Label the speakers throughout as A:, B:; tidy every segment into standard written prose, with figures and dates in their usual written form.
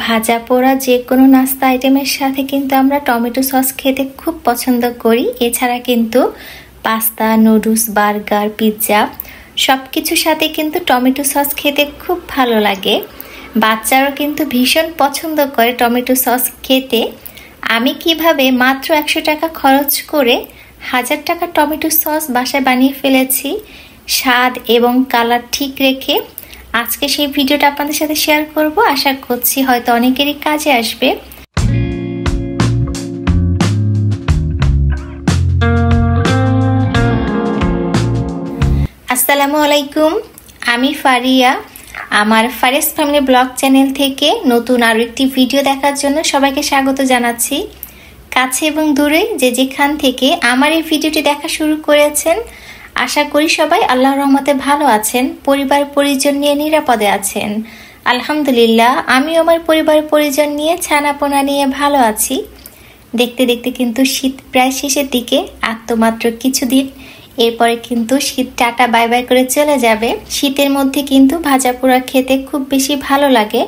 A: ভাজা পোড়া যে কোনো নাস্তা আইটেমের সাথে কিন্তু আমরা টমেটো সস খেতে খুব পছন্দ করি। এছাড়া কিন্তু পাস্তা, নুডলস, বার্গার, পিৎজা সব কিছুর সাথে কিন্তু টমেটো সস খেতে খুব ভালো লাগে। বাচ্চারাও কিন্তু ভীষণ পছন্দ করে টমেটো সস খেতে। আমি কিভাবে মাত্র 100 টাকা খরচ করে 1000 টাকা টমেটো সস বাসায় বানিয়ে ফেলেছি স্বাদ এবং কালার ঠিক রেখে, আজকে সেই ভিডিওটা আপনাদের সাথে শেয়ার করব। আশা করছি হয়তো অনেকেরই কাজে আসবে। আসসালামু আলাইকুম, আমি ফারিয়া। আমার ফারিয়াস ফ্যামিলি ব্লগ চ্যানেল থেকে নতুন আরও একটি ভিডিও দেখার জন্য সবাইকে স্বাগত জানাচ্ছি। কাছে এবং দূরে যে যেখান থেকে আমার এই ভিডিওটি দেখা শুরু করেছেন, আশা করি সবাই আল্লাহর রহমতে ভালো আছেন, পরিবার পরিজন নিয়ে নিরাপদে আছেন। আলহামদুলিল্লাহ, আমিও আমার পরিবার পরিজন নিয়ে ছানাপোনা নিয়ে ভালো আছি। দেখতে দেখতে কিন্তু শীত প্রায় শেষের দিকে, আর তো মাত্র কিছুদিন, এরপরে কিন্তু শীত টাটা বাই বাই করে চলে যাবে। শীতের মধ্যে কিন্তু ভাজা পোড়া খেতে খুব বেশি ভালো লাগে,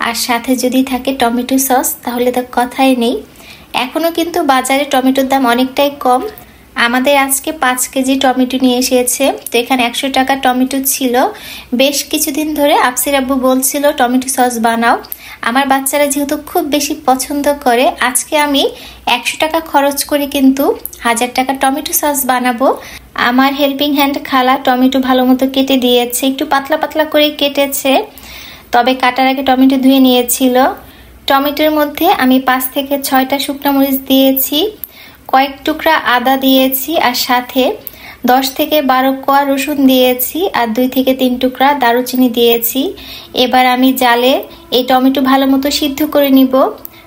A: আর সাথে যদি থাকে টমেটো সস তাহলে তো কথাই নেই। এখনও কিন্তু বাজারে টমেটোর দাম অনেকটাই কম। আমাদের আজকে 5 কেজি টমেটো নিয়ে এসেছে। তো এখানে 100 টাকা টমেটো ছিল। বেশ কিছুদিন ধরে আফসির আব্বু বলছিল টমেটো সস বানাও। আমার বাচ্চারা যেহেতু খুব বেশি পছন্দ করে, আজকে আমি 100 টাকা খরচ করে কিন্তু 1000 টাকা টমেটো সস বানাবো। আমার হেল্পিং হ্যান্ড খালা টমেটো ভালো মতো কেটে দিয়েছে, একটু পাতলা পাতলা করে কেটেছে, তবে কাটার আগে টমেটো ধুয়ে নিয়েছিল। টমেটোর মধ্যে আমি 5 থেকে 6টা শুকনো মরিচ দিয়েছি, কয়েক টুকরা আদা দিয়েছি, আর সাথে 10 থেকে 12 কোয়া রসুন দিয়েছি, আর 2 থেকে 3 টুকরা দারুচিনি দিয়েছি। এবার আমি জালে এই টমেটো ভালো মতো সিদ্ধ করে নিব,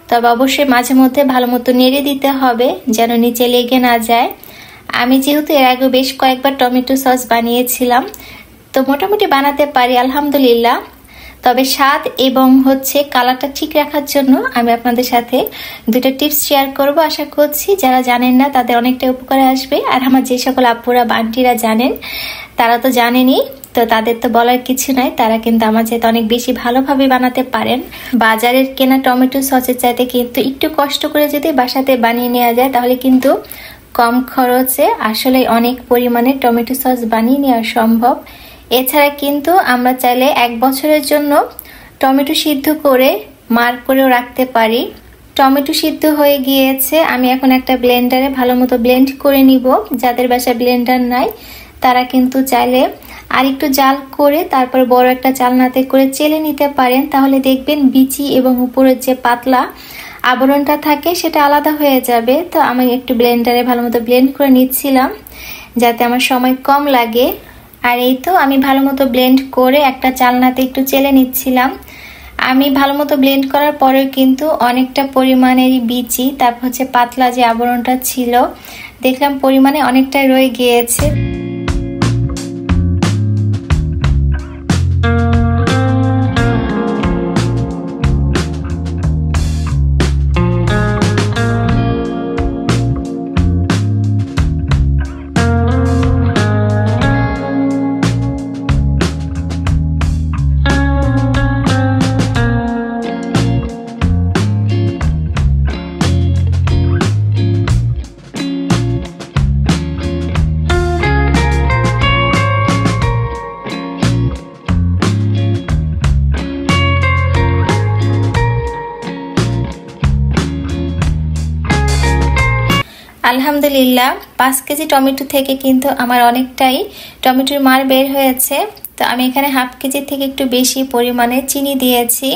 A: তবে অবশ্যই মাঝে মধ্যে ভালো মতো নেড়ে দিতে হবে যেন নিচে লেগে না যায়। আমি যেহেতু এর আগে বেশ কয়েকবার টমেটো সস বানিয়েছিলাম, তো মোটামুটি বানাতে পারি আলহামদুলিল্লাহ। তবে স্বাদ এবং কালারটা ঠিক রাখার জন্য আমি আপনাদের সাথে 2টা টিপস শেয়ার করব। আশা করছি যারা জানেন না তাদের অনেকটা উপকারে আসবে, আর আমার যে সকল আপুরা বান্টিরা জানেন তারা তো জানেনই, তো তাদের তো বলার কিছু নাই। তারা কিন্তু আমার চাইতে অনেক বেশি ভালোভাবে বানাতে পারেন। বাজারের কেনা টমেটো সসের চাইতে কিন্তু একটু কষ্ট করে যদি বাসাতে বানিয়ে নেওয়া যায়, তাহলে কিন্তু কম খরচে আসলে অনেক পরিমাণে টমেটো সস বানিয়ে নেওয়া সম্ভব। এছাড়া কিন্তু আমরা চাইলে 1 বছরের জন্য টমেটো সিদ্ধ করে মার্ক করেও রাখতে পারি। টমেটো সিদ্ধ হয়ে গিয়েছে, আমি এখন একটা ব্লেন্ডারে ভালো মতো ব্লেন্ড করে নিব। যাদের বাসায় ব্লেন্ডার নাই তারা কিন্তু চাইলে আর একটু জাল করে তারপর বড় একটা চালনাতে করে চেলে নিতে পারেন, তাহলে দেখবেন বিচি এবং উপরের যে পাতলা আবরণটা থাকে সেটা আলাদা হয়ে যাবে। তো আমি একটু ব্লেন্ডারে ভালো মতো ব্লেন্ড করে নিচ্ছিলাম যাতে আমার সময় কম লাগে। আর এই তো আমি ভালো মতো ব্লেন্ড করে একটা চালনাতে একটু চেলে নিচ্ছিলাম। আমি ভালো মতো ব্লেন্ড করার পরেও কিন্তু অনেকটা পরিমাণেরই বিচি, তারপর পাতলা যে আবরণটা ছিল দেখলাম পরিমাণে অনেকটাই রয়ে গিয়েছে। আলহামদুলিল্লাহ 5 কেজি টমেটো থেকে কিন্তু আমার অনেকটাই টমেটোর মার বের হয়েছে। তো আমি এখানে হাফ কেজি থেকে একটু বেশি পরিমাণে চিনি দিয়েছি।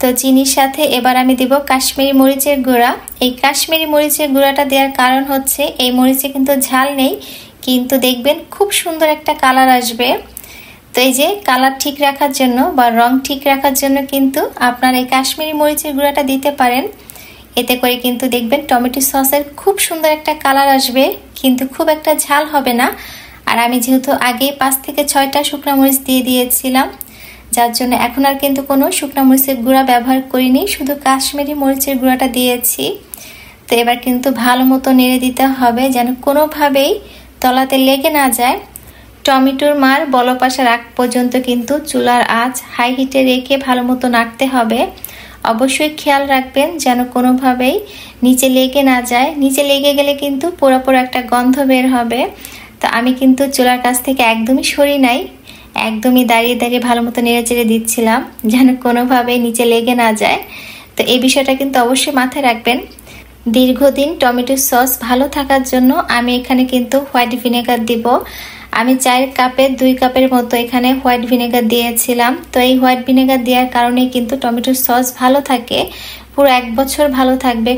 A: তো চিনির সাথে এবার আমি দিব কাশ্মীরি মরিচের গুঁড়া। এই কাশ্মীরি মরিচের গুঁড়াটা দেওয়ার কারণ হচ্ছে এই মরিচে কিন্তু ঝাল নেই, কিন্তু দেখবেন খুব সুন্দর একটা কালার আসবে। তো এই যে কালার ঠিক রাখার জন্য বা রং ঠিক রাখার জন্য কিন্তু আপনারা এই কাশ্মীরি মরিচের গুঁড়াটা দিতে পারেন। এতে করে কিন্তু দেখবেন টমেটো সসের খুব সুন্দর একটা কালার আসবে, কিন্তু খুব একটা ঝাল হবে না। আর আমি যেহেতু আগে 5 থেকে 6টা শুকনো মরিচ দিয়ে দিয়েছিলাম, যার জন্য এখন আর কিন্তু কোনো শুকনো মরিচের গুঁড়া ব্যবহার করিনি, শুধু কাশ্মীরি মরিচের গুঁড়াটা দিয়েছি। তো এবার কিন্তু ভালো মতো নেড়ে দিতে হবে যেন কোনোভাবেই তলাতে লেগে না যায়। টমেটোর মার বলক আসার আগ পর্যন্ত কিন্তু চুলার আঁচ হাই হিটে রেখে ভালো মতো নাড়তে হবে। অবশ্যই খেয়াল রাখবেন যেন কোনোভাবেই নিচে লেগে না যায়। নিচে লেগে গেলে কিন্তু পোড়া পোড়া একটা গন্ধ বের হবে। তো আমি কিন্তু চুলার কাছ থেকে একদমই সরি নাই, একদমই দাঁড়িয়ে দাঁড়িয়ে ভালো মতো নেড়ে চেড়ে দিচ্ছিলাম যেন কোনোভাবেই নিচে লেগে না যায়। তো এই বিষয়টা কিন্তু অবশ্যই মাথায় রাখবেন। দীর্ঘদিন টমেটো সস ভালো থাকার জন্য আমি এখানে কিন্তু হোয়াইট ভিনেগার দিব। আমি 4 কাপের 2 কাপের মতো এখানে হোয়াইট ভিনেগার দিয়েছিলাম। তো এই হোয়াইট ভিনেগার দেওয়ার কারণে কিন্তু টমেটো সস ভালো থাকে, পুরো 1 বছর ভালো থাকবে।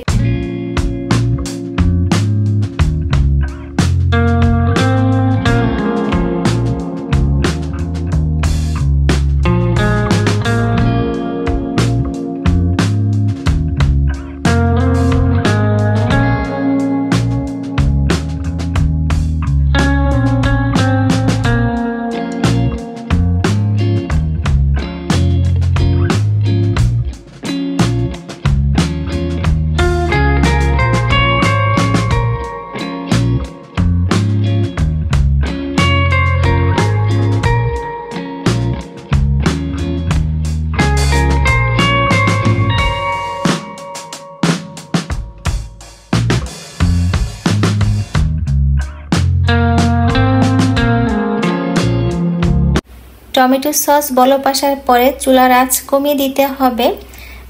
A: টমেটো সস বলক আসার পরে চুলার আঁচ কমিয়ে দিতে হবে,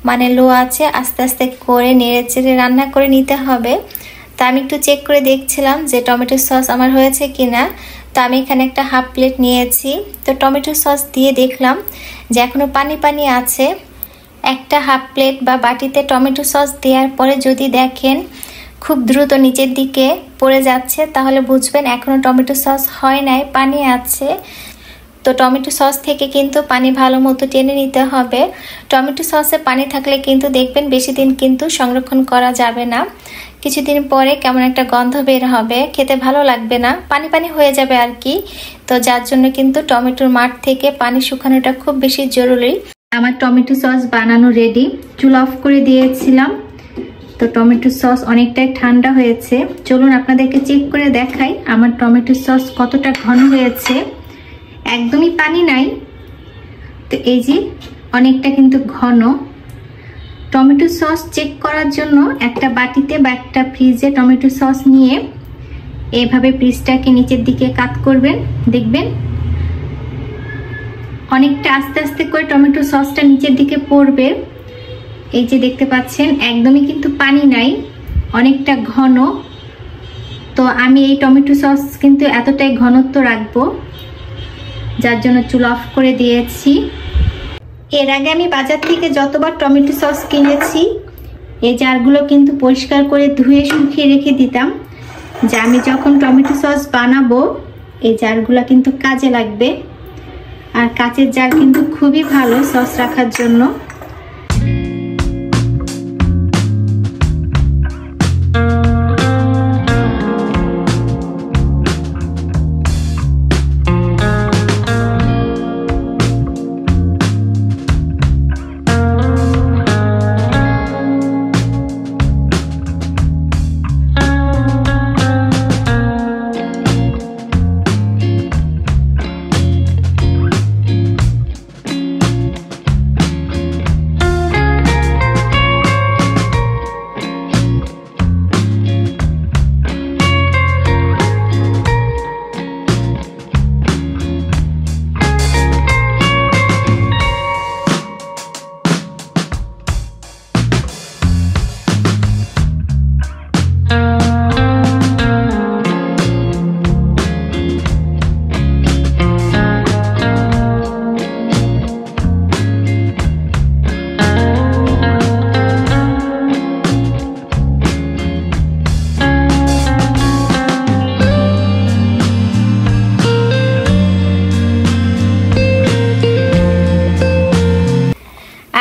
A: মানে লো আঁচে আস্তে আস্তে করে নেড়ে চেড়ে রান্না করে নিতে হবে। তা আমি একটু চেক করে দেখছিলাম যে টমেটো সস আমার হয়েছে কিনা। তো আমি এখানে একটা হাফ প্লেট নিয়েছি। তো টমেটো সস দিয়ে দেখলাম যে এখনো পানি পানি আছে। একটা হাফ প্লেট বা বাটিতে টমেটো সস দেওয়ার পরে যদি দেখেন খুব দ্রুত নিচের দিকে পড়ে যাচ্ছে, তাহলে বুঝবেন এখনো টমেটো সস হয় নাই, পানি আছে। তো টমেটো সস থেকে কিন্তু পানি ভালো মতো টেনে নিতে হবে। টমেটো সসে পানি থাকলে কিন্তু দেখবেন বেশি দিন কিন্তু সংরক্ষণ করা যাবে না, কিছুদিন পরে কেমন একটা গন্ধ বের হবে, খেতে ভালো লাগবে না, পানি পানি হয়ে যাবে আর কি। তো যার জন্য কিন্তু টমেটোর মাঠ থেকে পানি শুকানোটা খুব বেশি জরুরি। আমার টমেটো সস বানানো রেডি, চুলা অফ করে দিয়েছিলাম। তো টমেটো সস অনেকটাই ঠান্ডা হয়েছে। চলুন আপনাদেরকে চেক করে দেখাই আমার টমেটো সস কতটা ঘন হয়েছে। একদমই পানি নাই। তো এই যে অনেকটা কিন্তু ঘন। টমেটো সস চেক করার জন্য একটা বাটিতে বা একটা ফ্রিজে টমেটো সস নিয়ে এভাবে ফ্রিজটাকে নিচের দিকে কাত করবেন, দেখবেন অনেকটা আস্তে আস্তে করে টমেটো সসটা নিচের দিকে পড়বে। এই যে দেখতে পাচ্ছেন একদমই কিন্তু পানি নাই, অনেকটা ঘন। তো আমি এই টমেটো সস কিন্তু এতটাই ঘনত্ব রাখবো, যার জন্য চুলা অফ করে দিয়েছি। এর আগে আমি বাজার থেকে যতবার টমেটো সস কিনেছি এই জারগুলো কিন্তু পরিষ্কার করে ধুয়ে শুকিয়ে রেখে দিতাম, যে আমি যখন টমেটো সস বানাবো এই জারগুলো কিন্তু কাজে লাগবে। আর কাচের জার কিন্তু খুবই ভালো সস রাখার জন্য।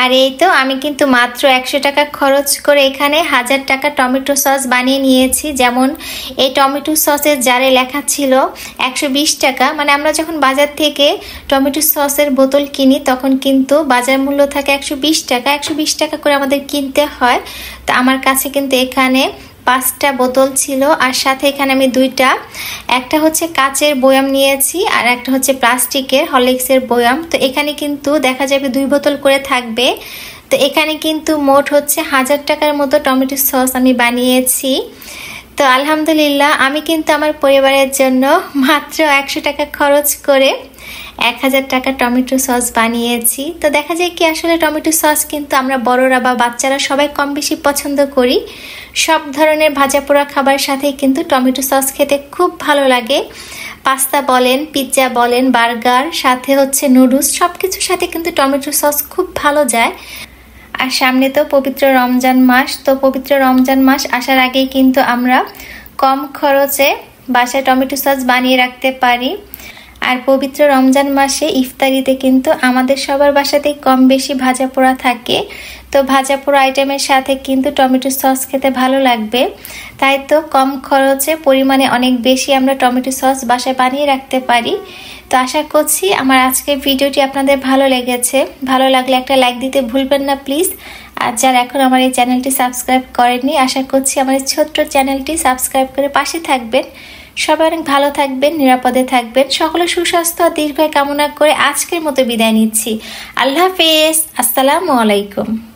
A: আর এই তো আমি কিন্তু মাত্র 100 টাকা খরচ করে এখানে 1000 টাকা টমেটো সস বানিয়ে নিয়েছি। যেমন এই টমেটো সসের জারে লেখা ছিল 120 টাকা, মানে আমরা যখন বাজার থেকে টমেটো সসের বোতল কিনি তখন কিন্তু বাজার মূল্য থাকে 120 টাকা, 120 টাকা করে আমাদের কিনতে হয়। তো আমার কাছে কিন্তু এখানে 5টা বোতল ছিল, আর সাথে এখানে আমি 2টা, একটা হচ্ছে কাচের বয়াম নিয়েছি আর একটা হচ্ছে প্লাস্টিকের হরলিক্সের বয়াম। তো এখানে কিন্তু দেখা যাবে 2 বোতল করে থাকবে। তো এখানে কিন্তু মোট হচ্ছে 1000 টাকার মতো টমেটো সস আমি বানিয়েছি। তো আলহামদুলিল্লাহ আমি কিন্তু আমার পরিবারের জন্য মাত্র 100 টাকা খরচ করে 1000 টাকা টমেটো সস বানিয়েছি। তো দেখা যায় কি আসলে টমেটো সস কিন্তু আমরা বড়রা বা বাচ্চারা সবাই কম বেশি পছন্দ করি। সব ধরনের ভাজা পোড়া খাবার সাথে কিন্তু টমেটো সস খেতে খুব ভালো লাগে। পাস্তা বলেন, পিৎজা বলেন, বার্গার, সাথে হচ্ছে নুডলস, সব কিছুর সাথে কিন্তু টমেটো সস খুব ভালো যায়। আর সামনে তো পবিত্র রমজান মাস, তো পবিত্র রমজান মাস আসার আগেই কিন্তু আমরা কম খরচে বাসায় টমেটো সস বানিয়ে রাখতে পারি। আর পবিত্র রমজান মাসে ইফতারিতে কিন্তু আমাদের সবার বাসাতেই কম বেশি ভাজা পোড়া থাকে। তো ভাজা পোড়া আইটেমের সাথে কিন্তু টমেটো সস খেতে ভালো লাগবে। তাই তো কম খরচে পরিমাণে অনেক বেশি আমরা টমেটো সস বাসায় বানিয়ে রাখতে পারি। তো আশা করছি আমার আজকের ভিডিওটি আপনাদের ভালো লেগেছে। ভালো লাগলে একটা লাইক দিতে ভুলবেন না প্লিজ। আর যারা এখন আমার এই চ্যানেলটি সাবস্ক্রাইব করেননি, আশা করছি আমার এই ছোট্ট চ্যানেলটি সাবস্ক্রাইব করে পাশে থাকবেন। সবাই অনেক ভালো থাকবেন, নিরাপদে থাকবেন, সকলের সুস্বাস্থ্য আর দীর্ঘায়ু কামনা করে আজকের মতো বিদায় নিচ্ছি। আল্লাহ হাফেজ, আসসালামু আলাইকুম।